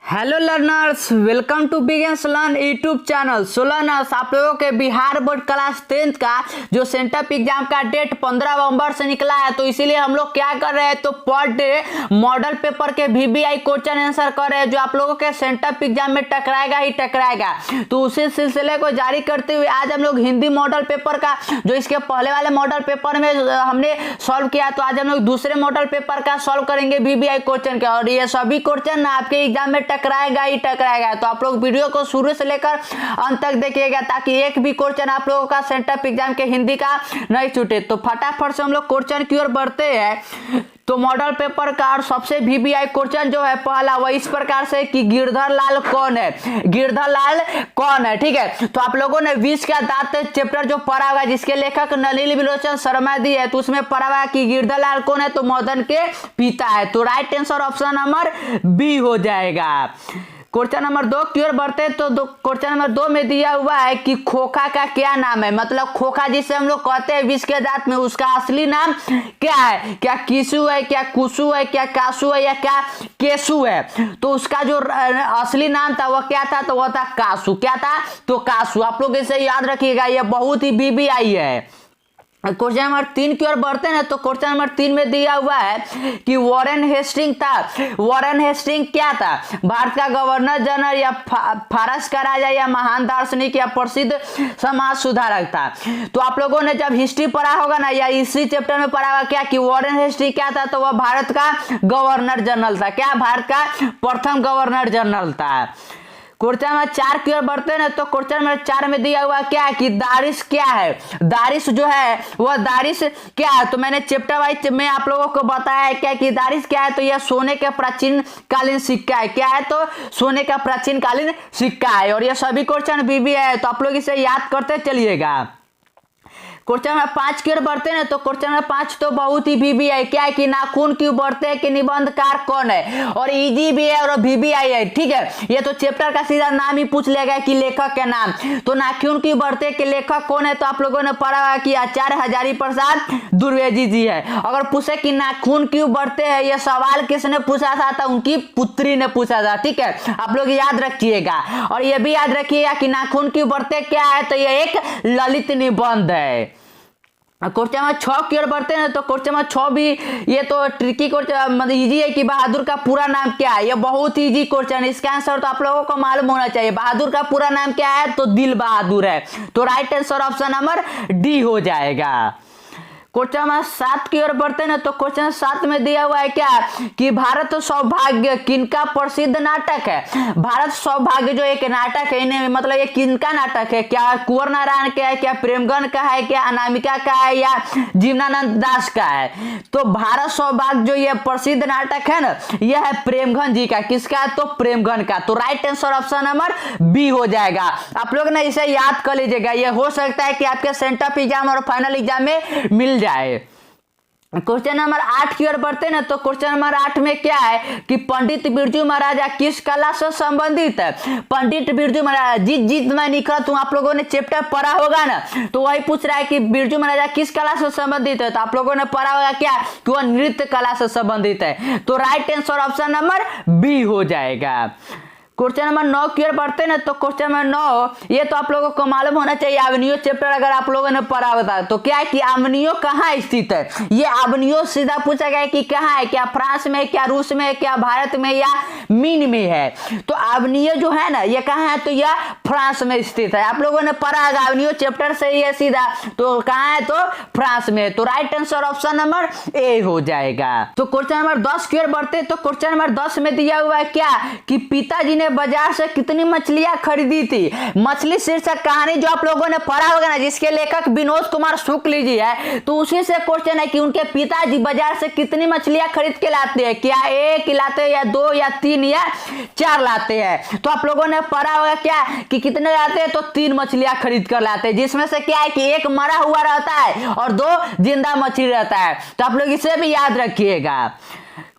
Hello learners, welcome to beginners learn YouTube channel. So learners, आप लोगों के Bihar board class 10th का जो सेंटअप एग्जाम का डेट 15 नवंबर से निकला है, तो इसीलिए हम लोग क्या कर रहे हैं, तो पर डे मॉडल पेपर के VBI क्वेश्चन आंसर कर रहे हैं जो आप लोगों के सेंटअप एग्जाम में टकराएगा ही टकराएगा। तो उसी सिलसिले को जारी करते हुए आज हम लोग हिंदी मॉडल पेपर का जो इसके पहले वाले मॉडल पेपर में हमने सॉल्व किया, तो आज हम लोग दूसरे मॉडल पेपर का सॉल्व करेंगे VBI क्वेश्चन का। और ये सभी क्वेश्चन आपके एग्जाम में टकराएगा ही टकराएगा। तो आप लोग वीडियो को शुरू से लेकर अंत तक देखिएगा ताकि एक भी क्वेश्चन आप लोगों का सेंटअप एग्जाम के हिंदी का नहीं छूटे। तो फटाफट से हम लोग क्वेश्चन की ओर बढ़ते हैं। तो मॉडल पेपर का और सबसे VBI क्वेश्चन जो है पहला वो इस प्रकार से कि गिरधर लाल कौन है, गिरधर लाल कौन है। ठीक है, तो आप लोगों ने विष का दांत चैप्टर जो पढ़ा हुआ जिसके लेखक नलिनी विलोचन शर्मा दी है, तो उसमें पढ़ा हुआ कि गिरधर लाल कौन है, तो मदन के पिता है। तो right answer option number B हो जाएगा। क्वेश्चन नंबर 2 की ओर बढ़ते तो क्वेश्चन नंबर 2 में दिया हुआ है कि खोखा का क्या नाम है, मतलब खोखा जिसे हम लोग कहते हैं विष के दांत में, उसका असली नाम क्या है। क्या कीसु है, क्या कुसु है, क्या कासु है या क्या केसु है। तो उसका जो असली नाम था वो क्या था, तो वो था कासु। क्या था, तो कासु। आप लोग इसे याद रखिएगा, ये बहुत ही VBI है। क्वेश्चन नंबर 3 की ओर बढ़ते हैं तो क्वेश्चन नंबर 3 में दिया हुआ है कि वॉरेन हेस्टिंग था। वॉरेन हेस्टिंग क्या था, भारत का गवर्नर जनरल या फारस का राजा या महान दार्शनिक या प्रसिद्ध समाज सुधारक था। तो आप लोगों ने जब हिस्ट्री पढ़ा होगा ना या इसी चैप्टर में पढ़ा होगा क्या कि वॉरेन हेस्टिंग क्या था, तो वह भारत का गवर्नर जनरल था। क्या, भारत का प्रथम गवर्नर जनरल था। क्वेश्चन नंबर 4 की ओर बढ़ते हैं तो क्वेश्चन नंबर 4 में दिया हुआ क्या है कि दारिश क्या है। दारिश जो है वह दारिश क्या है, तो मैंने चैप्टर वाइज में आप लोगों को बताया है क्या कि दारिश क्या है, तो यह सोने का प्राचीन कालीन सिक्का है। क्या है, तो सोने का प्राचीन कालीन सिक्का है। और यह सभी क्वेश्चन VBI है, तो आप लोग इसे याद करते चलिएगा। क्वेश्चन नंबर 5 की ओर बढ़ते हैं तो क्वेश्चन नंबर 5 तो बहुत ही VBI है। क्या है कि नाखून क्यों बढ़ते हैं कि निबंधकार कौन है, और इजी भी है और VBI है। ठीक है, ये तो चैप्टर का सीधा नाम ही पूछ लेगा कि लेखक का नाम। तो नाखून क्यों बढ़ते हैं कि लेखक कौन है, तो आप लोगों ने पढ़ा हुआ कि आचार्य हजारी प्रसाद द्विवेदी जी है। अगर पूछे कि नाखून क्यों बढ़ते हैं, यह सवाल किसने पूछा था, तो उनकी पुत्री ने पूछा था। ठीक है, आप लोग याद रखिएगा। और यह भी याद रखिएगा कि नाखून क्यों बढ़ते क्या है, तो यह एक ललित निबंध है। क्वेश्चन नंबर 6 की ओर बढ़ते हैं तो क्वेश्चन नंबर 6 भी ये तो ट्रिकी क्वेश्चन, मतलब इजी है कि बहादुर का पूरा नाम क्या है। ये बहुत इजी क्वेश्चन है, इसका आंसर तो आप लोगों को मालूम होना चाहिए। बहादुर का पूरा नाम क्या है, तो दिल बहादुर है। तो right answer option number D हो जाएगा। क्वेश्चन नंबर 7 की ओर बढ़ते हैं तो क्वेश्चन 7 में दिया हुआ है क्या कि भारत सौभाग्य किनका प्रसिद्ध नाटक है। भारत सौभाग्य जो एक नाटक है, इन्हें मतलब ये किनका नाटक है, क्या कुंवर नारायण का है, क्या प्रेमगन का है, क्या अनामिका का है, या जीवनानंद दास का है। तो भारत सौभाग्य जो ये प्रसिद्ध नाटक है ना, यह है प्रेमगन जी का। किसका है, तो प्रेमगन का। तो right answer option number B हो जाएगा। आप लोग ना इसे याद कर लीजिएगा, ये हो सकता है कि आपके सेंटअप एग्जाम और फाइनल एग्जाम में मिल जाए। क्वेश्चन नंबर 8 की ओर बढ़ते हैं तो क्वेश्चन नंबर 8 में क्या है कि पंडित बिरजू महाराजा किस कला से संबंधित है। पंडित बिरजू महाराज जीत मैं निखरा, तुम आप लोगों ने चैप्टर पढ़ा होगा ना, तो वही पूछ रहा है कि बिरजू महाराजा किस कला से संबंधित है। तो आप लोगों ने पढ़ा होगा क्या कि वह नृत्य कला से संबंधित है। तो right answer option number B हो जाएगा। क्वेश्चन नंबर 9 की ओर बढ़ते हैं तो क्वेश्चन नंबर 9 ये तो आप लोगों को मालूम होना चाहिए। आव्नियो चैप्टर अगर आप लोगों ने पढ़ा होता तो क्या है कि आव्नियो कहाँ स्थित है। ये आव्नियो सीधा पूछा गया कि कहाँ है, क्या फ्रांस में, क्या रूस में, क्या भारत में, या मीन में है। तो आव्नियो जो है ना ये कहाँ है, तो यह फ्रांस में स्थित है। आप लोगों ने पढ़ा होगा आव्नियो चैप्टर से ही है सीधा, तो कहाँ है, तो फ्रांस में। तो right answer option number A हो जाएगा। तो क्वेश्चन नंबर 10 की ओर बढ़ते तो क्वेश्चन नंबर 10 में दिया हुआ है क्या कि पिताजी बाजार से कितनी मछलियां खरीदी थी। मछली शीर्षक कहानी जो आप लोगों ने पढ़ा होगा ना, जिसके लेखक विनोद कुमार शुक्ल जी है, तो उसी से क्वेश्चन है कि उनके पिताजी बाजार से कितनी मछलियां खरीद के लाते हैं। क्या एक लाते हैं, या 2 या 3 या 4 लाते हैं। तो आप लोगों ने पढ़ा होगा क्या कि कितने लाते हैं, तो 3 मछलियां खरीद कर लाते हैं, जिसमें से क्या है कि एक मरा हुआ रहता है और 2 जिंदा मछली रहता है। तो आप लोग इसे भी याद रखिएगा।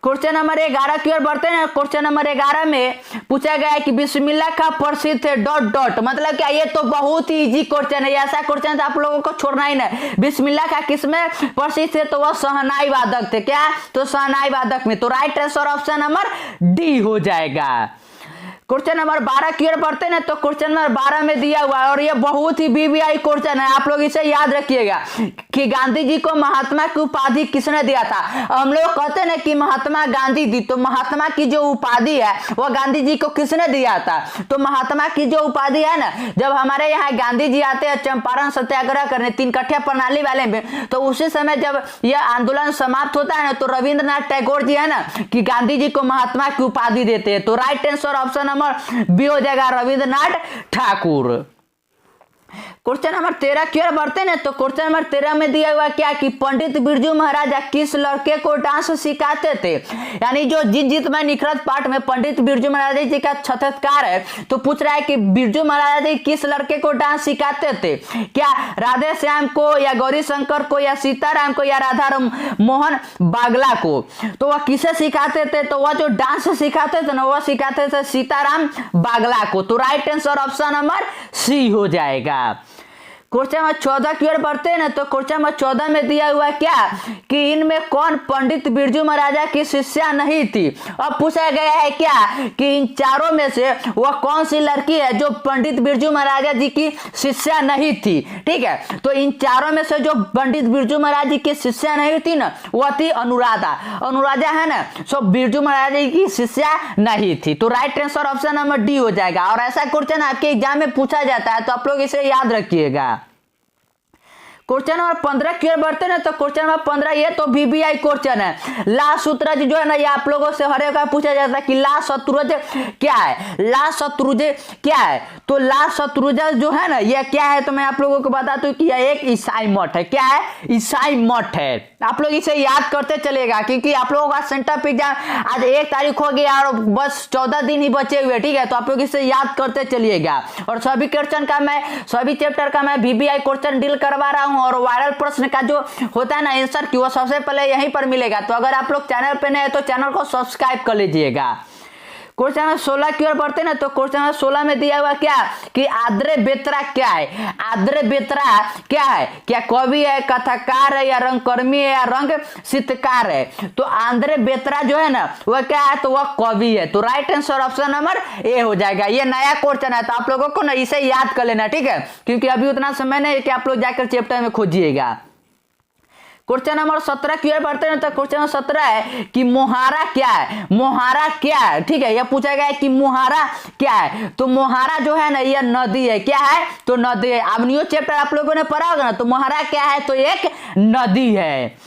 क्वेश्चन नंबर 11 की ओर बढ़ते हैं। क्वेश्चन नंबर 11 में पूछा गया है कि बिस्मिल्लाह का प्रसिद्ध है ... मतलब क्या, ये तो बहुत ही इजी क्वेश्चन है। ऐसा क्वेश्चन तो आप लोगों को छोड़ना ही नहीं। बिस्मिल्लाह का किसमें प्रसिद्ध है, तो वह शहनाई वादक थे। क्या, तो शहनाई वादक में। तो right answer option number D हो जाएगा। क्वेश्चन नंबर 12 की ओर बढ़ते ना, तो क्वेश्चन नंबर 12 में दिया हुआ है और ये बहुत ही बीबीआई क्वेश्चन है, आप लोग इसे याद रखिएगा कि गांधी जी को महात्मा की उपाधि किसने दिया था। हम लोग कहते हैं ना कि महात्मा गांधी जी, तो महात्मा की जो उपाधि है वह गांधी जी को किसने दिया था। तो महात्मा की जो उपाधि है ना, जब हमारे यहाँ गांधी जी आते हैं चंपारण सत्याग्रह करने तीन कठिया प्रणाली वाले में, तो उसी समय जब यह आंदोलन समाप्त होता है ना, तो रविंद्रनाथ टैगोर जी है ना कि गांधी जी को महात्मा की उपाधि देते हैं। तो right answer option number B हो जाएगा, रविंद्रनाथ ठाकुर। क्वेश्चन नंबर 13 की ओर बढ़ते हैं, तो क्वेश्चन नंबर 13 में दिया हुआ क्या कि पंडित बिरजू महाराजा किस लड़के को डांस सिखाते थे। यानी जो जीत जीत में निखरत पाठ में पंडित बिरजू महाराज जी का साक्षात्कार है, तो पूछ रहा है कि बिरजू महाराज जी किस लड़के को डांस सिखाते थे। क्या राधे श्याम को, या गौरी शंकर को, या सीताराम को, या राधा मोहन बागला को। तो वह किसे सिखाते थे, तो वह जो डांस सिखाते थे ना, वह सिखाते थे सीताराम बागला को। तो right answer option number C हो जाएगा। क्वेश्चन नंबर 14 की ओर बढ़ते हैं ना, तो क्वेश्चन नंबर 14 में दिया हुआ क्या कि इनमें कौन पंडित बिरजू महाराजा की शिष्या नहीं थी। अब पूछा गया है क्या कि इन चारों में से वह कौन सी लड़की है जो पंडित बिरजू महाराजा जी की शिष्या नहीं थी। ठीक है, तो इन चारों में से जो पंडित बिरजू महाराज जी की शिष्या नहीं थी ना, वह थी अनुराधा। अनुराधा है ना, सो बिरजू महाराज जी की शिष्या नहीं थी। तो right answer option number D हो जाएगा। और ऐसा क्वेश्चन आपके एग्जाम में पूछा जाता है, तो आप लोग इसे याद रखिएगा। क्वेश्चन नंबर 15 की ओर बढ़ते हैं, तो क्वेश्चन नंबर 15 ये तो बीबीआई क्वेश्चन है। ला सूत्रज जो है ना, ये आप लोगों से हर एक पूछा जाता है कि ला शत्रुज क्या है। ला शत्रुज क्या है, तो ला शत्रुज जो है ना, ये क्या है, तो मैं आप लोगों को बता दूं कि यह एक ईसाई मठ है। क्या है, ईसाई मठ है। आप लोग इसे याद करते चलेगा, क्योंकि आप लोगों का सेंटर एग्जाम आज 1 तारीख हो गया और बस 14 दिन ही बचे हुए। ठीक है, तो आप लोग इसे याद करते चलिएगा। और सभी क्वेश्चन का मैं, सभी चैप्टर का मैं बीबीआई क्वेश्चन डील करवा रहा हूं, और वायरल प्रश्न का जो होता है ना आंसर की, वो सबसे पहले यहीं पर मिलेगा। तो अगर आप लोग चैनल पे नए हैं तो चैनल को सब्सक्राइब कर लीजिएगा। क्वेश्चन नंबर 16 की ओर बढ़ते हैं, तो क्वेश्चन नंबर 16 में दिया हुआ क्या कि आद्रे बेत्रा क्या है। आद्रे बेत्रा क्या है, क्या कवि है, कथाकार है, या रंगकर्मी है, या रंग चित्रकार है। तो आंद्रे बेत्रा जो है ना, वह क्या है, तो वह कवि है। तो right answer option number A हो जाएगा। ये नया क्वेश्चन है, तो आप लोगों को ना इसे याद कर लेना। ठीक है, क्योंकि अभी उतना समय नहीं है कि आप लोग जाकर चैप्टर में खोजिएगा। क्वेश्चन नंबर 17 की ओर बढ़ते हैं, तो क्वेश्चन नंबर 17 है कि मोहारा क्या है। मोहारा क्या है, ठीक है, यह पूछा गया है कि मोहारा क्या है। तो मोहारा जो है ना, यह नदी है। क्या है, तो नदी है। अब न्यू चैप्टर आप लोगों ने पढ़ा होगा ना, तो मोहारा क्या है, तो एक नदी है।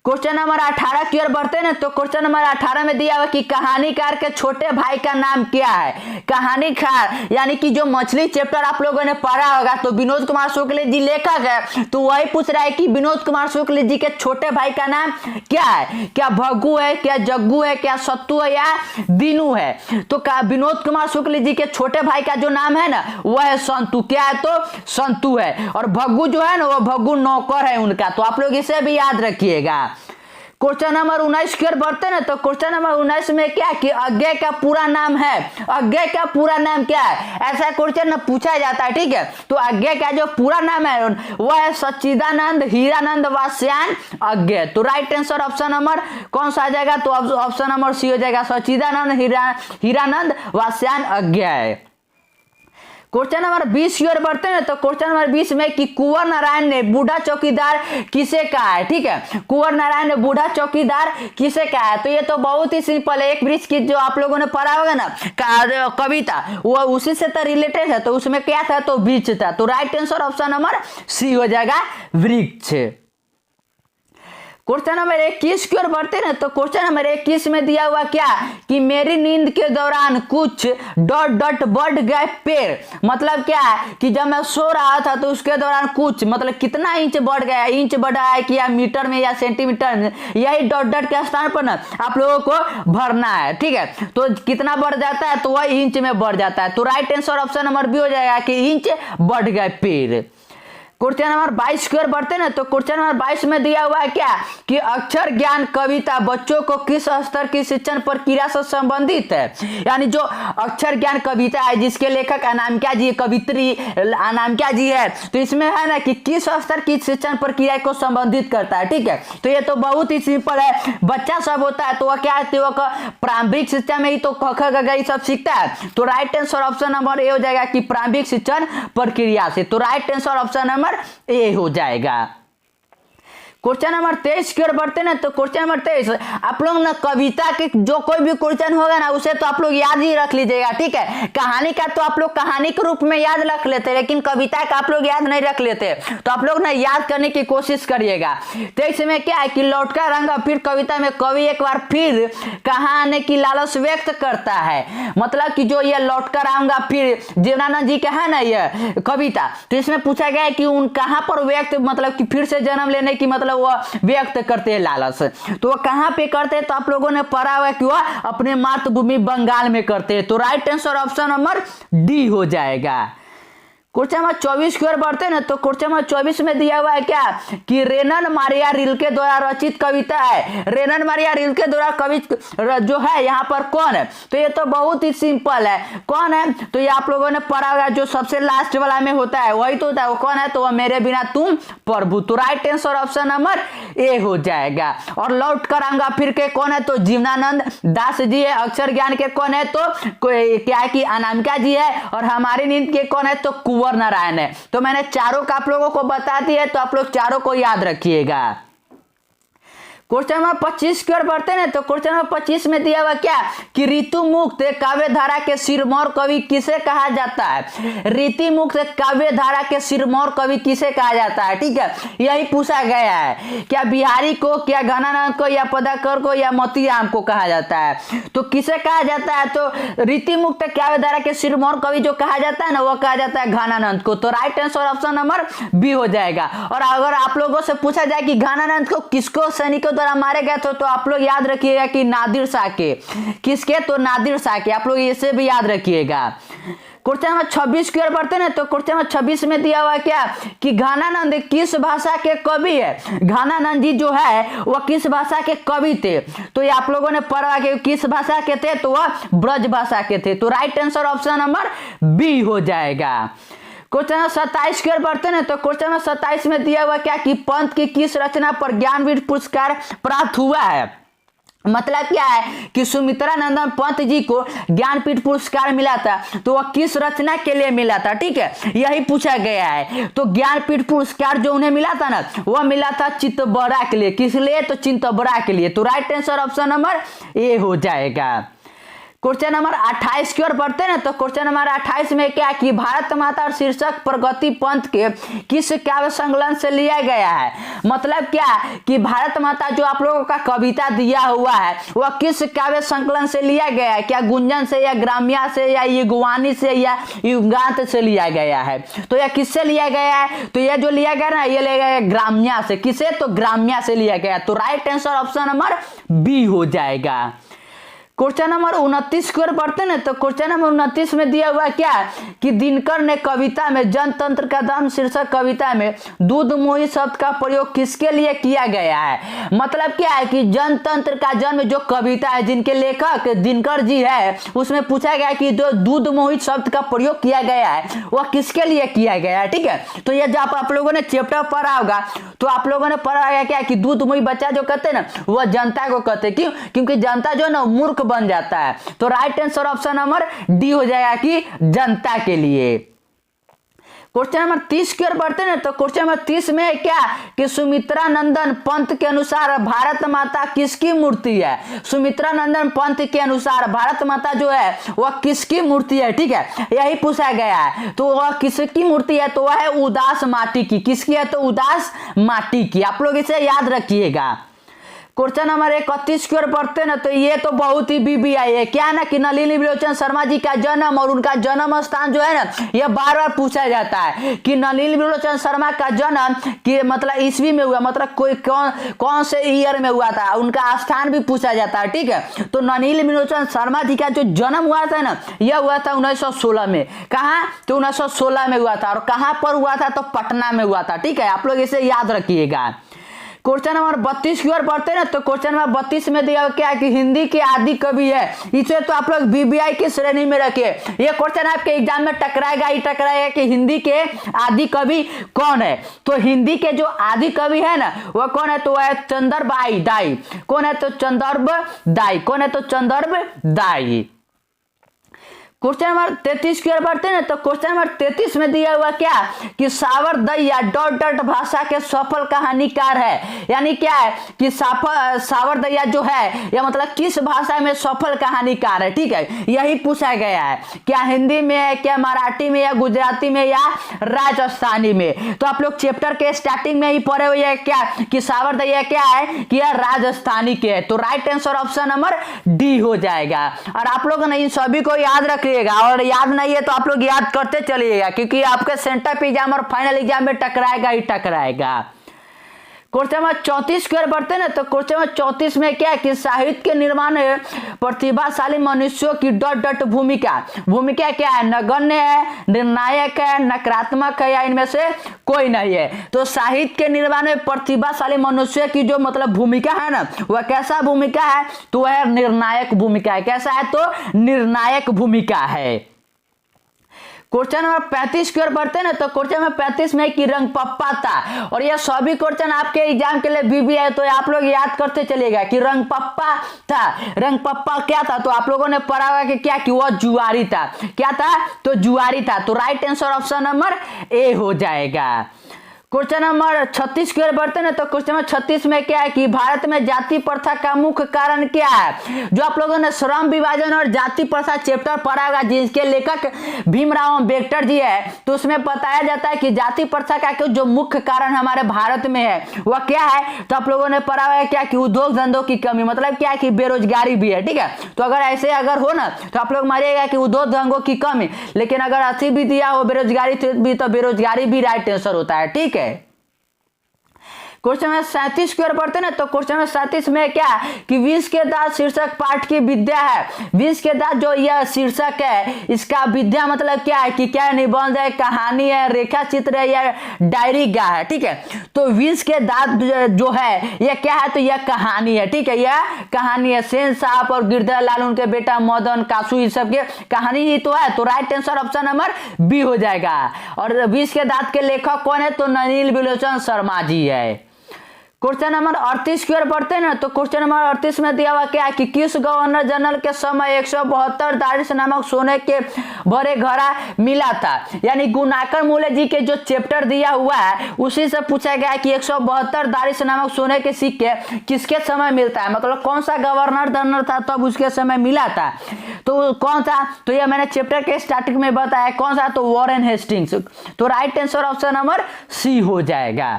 क्वेश्चन नंबर 18 की ओर बढ़ते हैं, तो क्वेश्चन नंबर 18 में दिया हुआ कि कहानीकार के छोटे भाई का नाम क्या है। कहानीकार यानी कि जो मछली चैप्टर आप लोगों ने पढ़ा होगा, तो विनोद कुमार शुक्ल जी लेखक है, तो वही पूछ रहा है कि विनोद कुमार शुक्ल जी के छोटे भाई का नाम क्या है। क्या भग्गू है, क्या जग्गू है, क्या सत्तू है, या दीनू है। तो विनोद कुमार शुक्ल जी के छोटे भाई का जो नाम है ना, वह है संतू। क्या है, तो संतू है। और भग्गू जो है ना, वह भग्गू नौकर है उनका। तो आप लोग इसे भी याद रखिएगा। क्वेश्चन नंबर 19 की ओर बढ़ते हैं, तो क्वेश्चन नंबर 19 में क्या कि अज्ञे का पूरा नाम है। अज्ञे का पूरा नाम क्या है, ऐसा क्वेश्चन पूछा जाता है। ठीक है, तो अज्ञे का जो पूरा नाम है वह है सच्चिदानंद हीरानंद वास्यायन अज्ञे। तो राइट आंसर ऑप्शन नंबर कौन सा आ जाएगा, तो ऑप्शन नंबर सी हो जाएगा, सच्चिदानंद हीरानंद वास्यायन अज्ञे। क्वेश्चन नंबर 20 की ओर बढ़ते हैं, तो क्वेश्चन नंबर 20 में कि कुंवर नारायण ने बूढ़ा चौकीदार किसे कहा है। ठीक है, कुंवर नारायण ने बूढ़ा चौकीदार किसे कहा है। तो ये तो बहुत ही सिंपल है। एक वृक्ष की जो आप लोगों ने पढ़ा होगा ना कविता, वो उसी से तो रिलेटेड है। तो उसमें क्या था, तो वृक्ष था। तो right answer option number C हो जाएगा, वृक्ष। क्वेश्चन नंबर 21 की ओर बढ़ते हैं, तो क्वेश्चन नंबर 21 में दिया हुआ क्या कि मेरी नींद के दौरान कुछ डॉट डॉट बढ़ गए पेड़। मतलब क्या है कि जब मैं सो रहा था, तो उसके दौरान कुछ मतलब कितना इंच बढ़ गया, इंच बढ़ा है कि या मीटर में या सेंटीमीटर में, यही डॉट डॉट के स्थान पर ना आप लोगों को भरना है। ठीक है, तो कितना बढ़ जाता है, तो वह इंच में बढ़ जाता है। तो right answer option number B हो जाएगा कि इंच बढ़ गए पेड़। क्वेश्चन नंबर 22 की ओर बढ़ते ना, तो क्वेश्चन नंबर 22 में दिया हुआ है क्या कि अक्षर ज्ञान कविता बच्चों को किस स्तर की शिक्षण प्रक्रिया से संबंधित है। यानी जो अक्षर ज्ञान कविता है जिसके लेखक अनामिका जी, कवित्री अनामिका जी है, तो इसमें है ना कि किस स्तर की शिक्षण प्रक्रिया को संबंधित करता है। ठीक है, तो ये तो बहुत ही सिंपल है। बच्चा सब होता है तो वह क्या है, वो प्रारंभिक शिक्षा में ही तो क ख ग घ ये सब सीखता है। तो right answer option number A हो जाएगा कि प्रारंभिक शिक्षण प्रक्रिया से। तो right answer option number A हो जाएगा। क्वेश्चन नंबर 23 की ओर बढ़ते ना, तो क्वेश्चन नंबर 23 आप लोग ना कविता के जो कोई भी क्वेश्चन होगा ना उसे तो आप लोग याद ही रख लीजिएगा। ठीक है, कहानी का तो आप लोग कहानी के रूप में याद रख लेते, लेकिन कविता का आप लोग याद नहीं रख लेते, तो आप लोग ना याद करने की कोशिश करिएगा। 23 में क्या है कि लौटकर रंगा फिर कविता में कवि एक बार फिर कहाँ आने की लालच व्यक्त करता है। मतलब कि जो ये लौटकर आऊंगा फिर जीवनानंद जी का है ना ये कविता, तो इसमें पूछा गया है कि उन कहाँ पर व्यक्त, मतलब कि फिर से जन्म लेने की मतलब वो व्यक्त करते हैं लालच, तो वो कहां पे करते हैं, तो आप लोगों ने पढ़ा हुआ कि वह अपने मातृभूमि बंगाल में करते हैं। तो right answer option number D हो जाएगा। क्वेश्चन नंबर 24 की ओर बढ़ते हैं ना, तो क्वेश्चन नंबर 24 में दिया हुआ है क्या कि रेनन मारिया रिल्के द्वारा रचित कविता है। रेनन मारिया रिल्के द्वारा कवि जो है यहाँ पर कौन है, तो ये तो बहुत ही सिंपल है। कौन है, तो ये आप लोगों ने पढ़ा होगा, जो सबसे लास्ट वाला में होता है वही तो होता है। वो कौन है, तो वह मेरे बिना तुम प्रभु। तो right answer option number A हो जाएगा। और लौट कर आऊंगा फिर के कौन है, तो जीवनानंद दास जी है। अक्षर ज्ञान के कौन है, तो क्या है कि अनामिका जी है। और हमारी नींद के कौन है, तो कुंवर नारायण है। तो मैंने चारों का आप लोगों को बता दिया है, तो आप लोग चारों को याद रखिएगा। क्वेश्चन नंबर 25 की ओर बढ़ते हैं, तो क्वेश्चन नंबर 25 में दिया हुआ क्या कि ऋतु मुक्त काव्य धारा के सिरमौर कवि किसे कहा जाता है। ऋतु मुक्त काव्य धारा के सिरमौर कवि किसे कहा जाता है। ठीक है, यही पूछा गया है, क्या बिहारी को, क्या घनानंद को, या पदाकर को, या मोतीराम को कहा जाता है। तो किसे कहा जाता है, तो ऋतु मुक्त काव्य धारा के सिरमौर कवि जो कहा जाता है ना, वो कहा जाता है घनानंद को। तो right answer option number B हो जाएगा। और अगर आप लोगों से पूछा जाए कि घनानंद को किसको सैनिकों द्वारा मारे गए तो आप लोग याद रखिएगा कि नादिर शाह के। किसके, तो नादिर शाह के। आप लोग इसे भी याद रखिएगा। क्वेश्चन नंबर 26 की ओर बढ़ते हैं, तो क्वेश्चन नंबर 26 में दिया हुआ क्या कि घनानंद किस भाषा के कवि है। घनानंद जी जो है वह किस भाषा के कवि थे, तो ये आप लोगों ने पढ़ा कि किस भाषा के थे, तो वह ब्रज भाषा के थे। तो right answer option number B हो जाएगा। क्वेश्चन नंबर 27 की ओर बढ़ते हैं, तो क्वेश्चन नंबर 27 में दिया हुआ क्या कि पंत की किस रचना पर ज्ञानपीठ पुरस्कार प्राप्त हुआ है। मतलब क्या है कि सुमित्रा नंदन पंत जी को ज्ञानपीठ पुरस्कार मिला था, तो वह किस रचना के लिए मिला था। ठीक है, यही पूछा गया है। तो ज्ञानपीठ पुरस्कार जो उन्हें मिला था ना, वह मिला था चित्तबरा के लिए। किस लिए, तो चित्तबरा के लिए। तो right answer option number A हो जाएगा। क्वेश्चन नंबर 28 की ओर बढ़ते हैं, तो क्वेश्चन नंबर 28 में क्या कि भारत माता और शीर्षक प्रगति पंथ के किस काव्य संकलन से लिया गया है। मतलब क्या कि भारत माता जो आप लोगों का कविता दिया हुआ है वह किस काव्य संकलन से लिया गया है। क्या गुंजन से, या ग्राम्या से, या युगवाणी से, या युगांत से लिया गया है। तो यह किससे लिया गया है, तो यह जो लिया गया ना, ये लिया गया ग्राम्या से। किसे, तो ग्राम्या से लिया गया। तो right answer option number B हो जाएगा। क्वेश्चन नंबर 29 की ओर बढ़ते हैं, तो क्वेश्चन नंबर 29 में दिया हुआ क्या कि दिनकर ने कविता में जनतंत्र का दम शीर्षक कविता में दूध मोही शब्द का प्रयोग किसके लिए किया गया है। मतलब क्या है कि जनतंत्र का जन्म जो कविता है जिनके लेखक दिनकर जी है, उसमें पूछा गया कि जो दूध मोहित शब्द का प्रयोग किया गया है वह किसके लिए किया गया है। ठीक है, तो ये जब आप लोगों ने चैप्टर पढ़ा होगा तो आप लोगों ने पढ़ा होगा क्या कि दूध मोही बच्चा जो कहते हैं ना, वह जनता को कहते हैं। क्यों, क्योंकि जनता जो है ना मूर्ख बन जाता है। तो right answer option number D हो जाएगा कि जनता के लिए। क्वेश्चन नंबर 30 की ओर बढ़ते हैं, तो क्वेश्चन नंबर 30 में क्या कि सुमित्रा नंदन पंत के अनुसार भारत माता किसकी मूर्ति है। सुमित्रा नंदन पंत के अनुसार भारत माता जो है वह किसकी मूर्ति है। ठीक है, यही पूछा गया है। तो वह किसकी मूर्ति है, तो वह है उदास माटी की। किसकी है, तो उदास माटी की। आप लोग इसे याद रखिएगा। क्वेश्चन नंबर 31 की ओर पढ़ते ना तो ये तो बहुत ही बीबीआई है। क्या ना कि नलिनी विलोचन शर्मा जी का जन्म और उनका जन्म स्थान जो है ना ये बार बार पूछा जाता है कि नलिनी विलोचन शर्मा का जन्म कि मतलब ईस्वी में हुआ, मतलब कोई कौन से ईयर में हुआ था, उनका स्थान भी पूछा जाता है। ठीक है, तो नलिनी विलोचन शर्मा जी का जो जन्म हुआ था ना यह हुआ था 1916 में। कहाँ? तो 1916 में हुआ था। और कहाँ पर हुआ था? तो पटना में हुआ था। ठीक है, आप लोग इसे याद रखिएगा। क्वेश्चन नंबर 32 की ओर पढ़ते ना तो क्वेश्चन नंबर 32 में दिया क्या कि हिंदी के आदि कवि है। इसे तो आप लोग बीबीआई की श्रेणी में रखिए। ये क्वेश्चन आपके एग्जाम में टकराएगा ही टकराएगा कि हिंदी के आदि कवि कौन है। तो हिंदी के जो आदि कवि है ना वह कौन है? तो वह है चंद्रब दाई। कौन है? तो चंद्रब दाई। कौन है? तो चंद्रब दाई। क्वेश्चन नंबर 33 की ओर बढ़ते ना तो क्वेश्चन नंबर 33 में दिया हुआ क्या कि सावरदैया डॉट डॉट भाषा के सफल कहानीकार है। यानी क्या है कि सावरदैया जो है यह मतलब किस भाषा में सफल कहानीकार है। ठीक है, यही पूछा गया है। क्या हिंदी में है, क्या मराठी में, या गुजराती में, या राजस्थानी में। तो आप लोग चैप्टर के स्टार्टिंग में ही पढ़े हुए हैं क्या कि सावरदैया क्या है कि यह राजस्थानी के है। तो right answer option number D हो जाएगा। और आप लोग इन सभी को याद रख और याद नहीं है तो आप लोग याद करते चलिएगा क्योंकि आपके सेंटर एग्जाम और फाइनल एग्जाम में टकराएगा ही टकराएगा। क्वेश्चन नंबर 34 की ओर बढ़ते ना तो क्वेश्चन नंबर 34 में क्या है कि साहित्य के निर्माण में प्रतिभाशाली मनुष्यों की डॉट डॉट भूमिका क्या है? नगण्य है, निर्णायक है, नकारात्मक है, या इनमें से कोई नहीं है। तो साहित्य के निर्माण में प्रतिभाशाली मनुष्य की जो मतलब भूमिका है ना वह कैसा भूमिका है? तो वह निर्णायक भूमिका है। कैसा है? तो निर्णायक भूमिका है। क्वेश्चन नंबर 35 की ओर बढ़ते ना तो क्वेश्चन नंबर 35 में कि रंगपप्पा था। और यह सभी क्वेश्चन आपके एग्जाम के लिए बीबीआई तो आप लोग याद करते चलिएगा कि रंगपप्पा था। रंगपप्पा क्या था? तो आप लोगों ने पढ़ा होगा कि क्या कि वह जुआरी था। क्या था? तो जुआरी था। तो right answer option number A हो जाएगा। क्वेश्चन नंबर 36 की ओर बढ़ते ना तो क्वेश्चन नंबर 36 में क्या है कि भारत में जाति प्रथा का मुख्य कारण क्या है। जो आप लोगों ने श्रम विभाजन और जाति प्रथा चैप्टर पढ़ा होगा जिसके लेखक भीमराव अम्बेडकर जी है, तो उसमें बताया जाता है कि जाति प्रथा का जो मुख्य कारण हमारे भारत में है वह क्या है। तो आप लोगों ने पढ़ा हुआ है क्या कि उद्योग धंधों की कमी, मतलब क्या है कि बेरोजगारी भी है। ठीक है, तो अगर ऐसे अगर हो ना तो आप लोग मारिएगा कि उद्योग धंधों की कमी, लेकिन अगर अच्छी भी दिया हो बेरोजगारी भी तो बेरोजगारी भी राइट आंसर होता है। ठीक है, क्वेश्चन नंबर 37 की ओर बढ़ते ना तो क्वेश्चन नंबर 37 में क्या कि विष के दांत शीर्षक पाठ की विद्या है। विष के दांत जो यह शीर्षक है इसका विद्या मतलब क्या है कि क्या निबंध है, कहानी है, रेखा चित्र है, या डायरी गा है। ठीक है, तो विष के दांत जो है यह क्या है? तो यह कहानी है। ठीक है, यह कहानी है। सेन साहब और गिरधर लाल उनके बेटा मदन कासू इस सब के कहानी ही तो है। तो right answer option number B हो जाएगा। और विष के दांत के लेखक कौन है? तो नलिनी विलोचन शर्मा जी है। क्वेश्चन नंबर 38 की ओर बढ़ते हैं ना तो क्वेश्चन नंबर 38 में दिया हुआ क्या है कि किस गवर्नर जनरल के समय 172 दारिश नामक सोने के भरे घड़ा मिला था। यानी गुनाकर मूले जी के जो चैप्टर दिया हुआ है उसी से पूछा गया है कि 172 दारिश नामक सोने के सिक्के किसके समय मिलता है, मतलब कौन सा गवर्नर जनरल था तब उसके समय मिला था। तो कौन था? तो यह मैंने चैप्टर के स्टार्टिंग में बताया कौन सा, तो वॉरेन हेस्टिंग्स। तो right answer option number C हो जाएगा।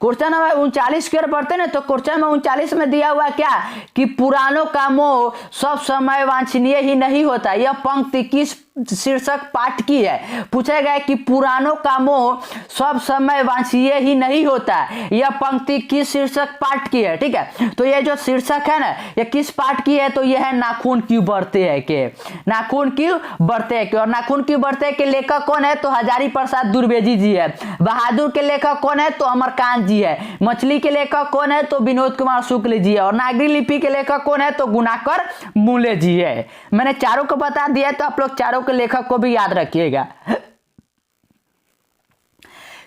क्वेश्चन नंबर 39 की ओर बढ़ते ना तो क्वेश्चन नंबर 39 में दिया हुआ क्या कि पुराणों का मोह सब समय वांछनीय ही नहीं होता। यह पंक्ति किस शीर्षक पाठ की है? पूछा गया कि पुराणों का मोह सब समय वांछनीय ही नहीं होता। यह पंक्ति किस शीर्षक पाठ की है? ठीक है, तो यह जो शीर्षक है ना यह किस पाठ की है? तो यह है नाखून क्यों बढ़ते हैं के। नाखून क्यों बढ़ते हैं के। और नाखून क्यों बढ़ते हैं के लेखक कौन है? तो हजारी प्रसाद द्विवेदी जी है। बहादुर के लेखक कौन है? तो अमरकांत जी है। मछली के लेखक कौन है? तो विनोद कुमार शुक्ल जी है। और नागरी लिपि के लेखक कौन है? तो गुनाकर मूले जी है। मैंने चारों को बता दिया तो आप लोग चारों के लेखक को भी याद रखिएगा।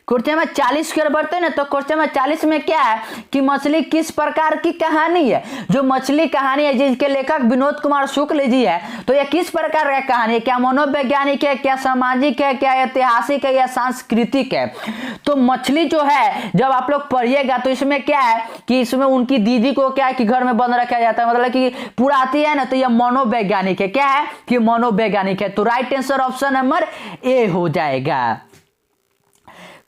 क्वेश्चन में 40 की ओर बढ़ते ना तो क्वेश्चन में 40 में क्या है कि मछली किस प्रकार की कहानी है। जो मछली कहानी है जिसके लेखक विनोद कुमार शुक्ल जी है, तो यह किस प्रकार का कहानी है? क्या मनोवैज्ञानिक है, क्या सामाजिक है, क्या ऐतिहासिक है, या सांस्कृतिक है। तो मछली जो है जब आप लोग पढ़िएगा तो इसमें क्या है कि इसमें उनकी दीदी को क्या है कि घर में बंद रखा जाता है, मतलब कि पूरा आती है ना, तो यह मनोवैज्ञानिक है। क्या है कि मनोवैज्ञानिक है। तो right answer option number A हो जाएगा।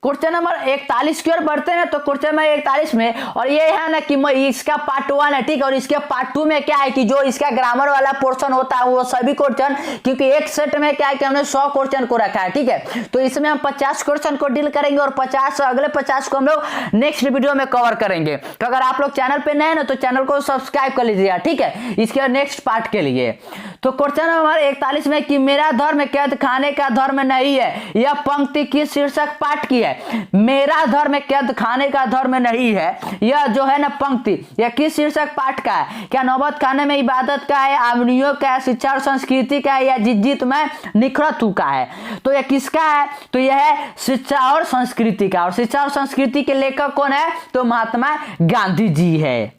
क्वेश्चन नंबर 41 की ओर बढ़ते हैं। तो क्वेश्चन नंबर 41 में, और ये है ना कि इसका पार्ट 1 है, ठीक है, और इसके पार्ट 2 में क्या है कि जो इसका ग्रामर वाला पोर्शन होता है वो सभी क्वेश्चन, क्योंकि एक सेट में क्या है कि हमने 100 क्वेश्चन को रखा है, ठीक है, तो इसमें हम 50 क्वेश्चन को डील करेंगे और अगले 50 को हम लोग नेक्स्ट वीडियो में कवर करेंगे। तो अगर आप लोग चैनल पे नए हैं ना तो चैनल को सब्सक्राइब कर लीजिएगा, ठीक है, इसके नेक्स्ट पार्ट के लिए। तो क्वेश्चन नंबर 41 में कि मेरा धर्म कैद खाने का धर्म नहीं है, यह पंक्ति किस शीर्षक पाठ की है? मेरा धर्म कैद खाने का धर्म नहीं है, यह जो है ना पंक्ति, यह किस शीर्षक पाठ का है? क्या नौबत खाने में इबादत का है, आवनियों का है, शिक्षा और संस्कृति का है, या जित में निखरतू का है? तो यह किसका है? तो यह है शिक्षा और संस्कृति का। और शिक्षा और संस्कृति के लेखक कौन है? तो महात्मा गांधी जी है।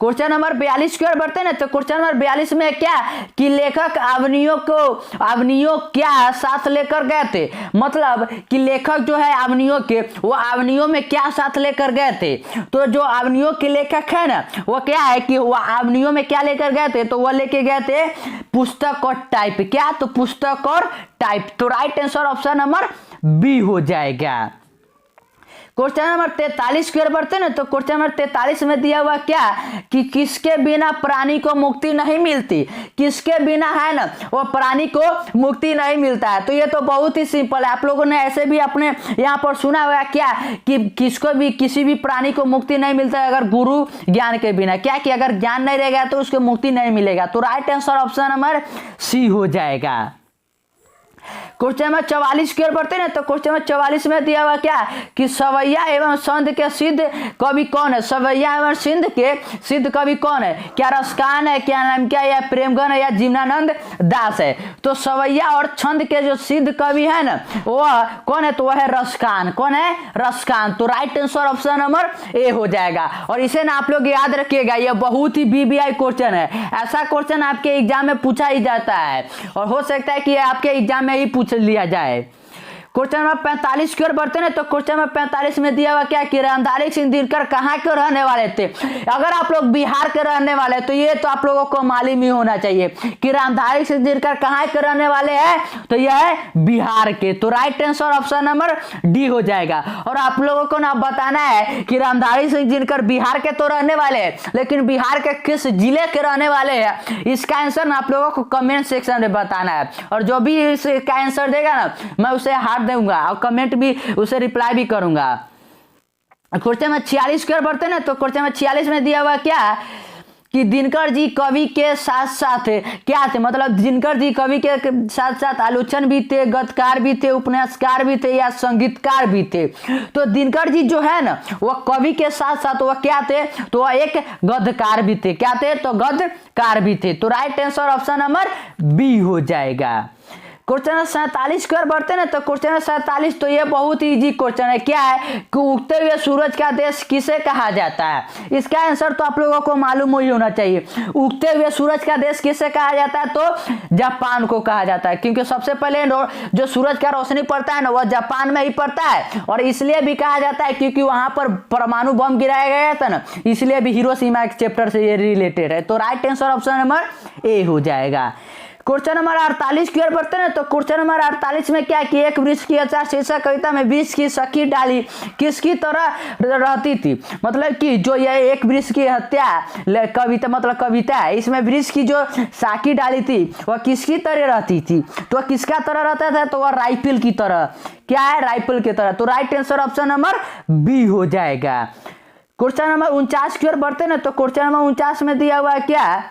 क्वेश्चन नंबर 42 की ओर बढ़ते हैं ना। तो क्वेश्चन नंबर 42 में क्या कि लेखक आवनियों क्या साथ लेकर गए थे? मतलब कि लेखक जो है आवनियों के, वो आवनियों में क्या साथ लेकर गए थे? तो जो आवनियों के लेखक है ना वो क्या है कि वो आवनियों में क्या लेकर गए थे? तो वो लेके गए थे पुस्तक और टाइप। क्या? तो पुस्तक और टाइप। तो right answer option number B हो जाएगा। क्वेश्चन नंबर 43 की ओर बढ़ते हैं ना। तो क्वेश्चन नंबर 43 में दिया हुआ क्या कि किसके बिना प्राणी को मुक्ति नहीं मिलती? किसके बिना है ना वो प्राणी को मुक्ति नहीं मिलता है। तो ये तो बहुत ही सिंपल है, आप लोगों ने ऐसे भी अपने यहाँ पर सुना हुआ क्या कि किसको भी किसी भी प्राणी को मुक्ति नहीं मिलता है अगर गुरु ज्ञान के बिना। क्या कि अगर ज्ञान नहीं रहेगा तो उसको मुक्ति नहीं मिलेगा। तो right answer option number C हो जाएगा। क्वेश्चन नंबर 44 की ओर बढ़ते हैं। तो क्वेश्चन नंबर 44 में दिया हुआ क्या कि सवैया एवं संध के सिद्ध कवि कौन है? सवैया एवं सिंध के सिद्ध कवि कौन है? क्या रसकान है, क्या नाम क्या, या प्रेमगन है, या जीवनानंद दास है? तो सवैया और छंद के जो सिद्ध कवि है ना वह कौन है? तो वह है रसकान। कौन है? रसकान। तो right answer option number A हो जाएगा। और इसे ना आप लोग याद रखिएगा, यह बहुत ही बीबीआई क्वेश्चन है। ऐसा क्वेश्चन आपके एग्जाम में पूछा ही जाता है और हो सकता है कि आपके एग्जाम में ही पूछ लिया जाए। क्वेश्चन नंबर 45 की ओर बढ़ते हैं। तो क्वेश्चन नंबर 45 में दिया हुआ क्या कि रामधारी सिंह दिनकर कहाँ के रहने वाले थे? अगर आप लोग बिहार के रहने वाले तो ये तो आप लोगों को मालूम ही होना चाहिए कि रामधारी सिंह दिनकर कहाँ के रहने वाले हैं? तो यह है बिहार के। तो right answer option number D हो जाएगा। और आप लोगों को ना बताना है कि रामधारी सिंह दिनकर बिहार के तो रहने वाले हैं, लेकिन बिहार के किस जिले के रहने वाले हैं इसका आंसर ना आप लोगों को कमेंट सेक्शन में बताना है। और जो भी इसका आंसर देगा ना मैं उसे दूंगा और कमेंट भी उसे रिप्लाई भी करूंगा। क्वेश्चन में 46 की ओर बढ़ते हैं ना। तो क्वेश्चन में 46 में दिया हुआ क्या कि दिनकर जी कवि के साथ साथ क्या थे? मतलब दिनकर जी कवि के साथ साथ आलोचन भी थे, गद्यकार भी थे, उपन्यासकार भी थे, या संगीतकार भी थे। तो दिनकर जी जो है ना वह कवि के साथ साथ वह क्या थे? तो वह एक गद्यकार भी थे। क्या थे? तो गद्यकार भी थे। तो right answer option number B हो जाएगा। क्वेश्चन 47 की ओर बढ़ते हैं। तो क्वेश्चन 47 तो ये बहुत ही इजी क्वेश्चन है। क्या है कि उगते हुए सूरज का देश किसे कहा जाता है? इसका आंसर तो आप लोगों को मालूम ही होना चाहिए। उगते हुए सूरज का देश किसे कहा जाता है? तो जापान को कहा जाता है, क्योंकि सबसे पहले जो सूरज का रोशनी पड़ता है ना वह जापान में ही पड़ता है। और इसलिए भी कहा जाता है क्योंकि वहां पर परमाणु बम गिराया गया था ना, इसलिए भी हिरोशिमा के चैप्टर से ये रिलेटेड है। तो right answer option number A हो जाएगा। क्वेश्चन नंबर 48 की ओर बढ़ते हैं। तो क्वेश्चन नंबर 48 में क्या कि एक वृक्ष की अच्छा शीर्षक कविता में वृक्ष की सखी डाली किसकी तरह रहती थी? मतलब कि जो यह एक वृक्ष की हत्या कविता मतलब कविता है, इसमें वृक्ष की जो साखी डाली थी वह किसकी तरह रहती थी? तो वह किसका तरह रहता था? तो वह राइफल की तरह। क्या है? राइफल की तरह। तो right answer option number B हो जाएगा। क्वेश्चन नंबर 49 की ओर बढ़ते हैं ना। तो क्वेश्चन नंबर 49 में दिया हुआ क्या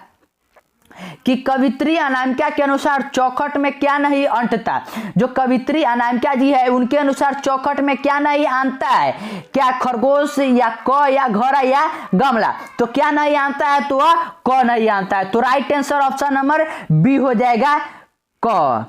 कि कवित्री अनामिका के अनुसार चौखट में क्या नहीं अंटता? जो कवित्री अनामिका जी है उनके अनुसार चौखट में क्या नहीं आनता है? क्या खरगोश, या क, या घड़ा, या गमला? तो क्या नहीं आनता है? तो वह क नहीं आनता है। तो right answer option number B हो जाएगा, क।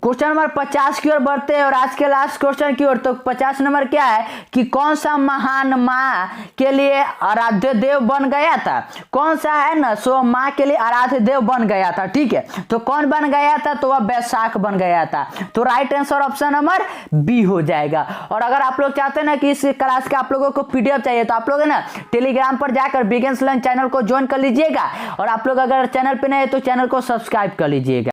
क्वेश्चन नंबर 50 की ओर बढ़ते हैं और आज के लास्ट क्वेश्चन की ओर। तो 50 नंबर क्या है कि कौन सा महान माँ के लिए आराध्य देव बन गया था? कौन सा है ना सो माँ के लिए आराध्य देव बन गया था? ठीक है, तो कौन बन गया था? तो वह बैसाख बन गया था। तो right answer option number B हो जाएगा। और अगर आप लोग चाहते हैं ना कि इस क्लास का आप लोगों को पीडीएफ चाहिए तो आप लोग है ना टेलीग्राम पर जाकर बिगिनर्स लर्न चैनल को ज्वाइन कर लीजिएगा। और आप लोग अगर चैनल पे नए हैं तो चैनल को सब्सक्राइब कर लीजिएगा।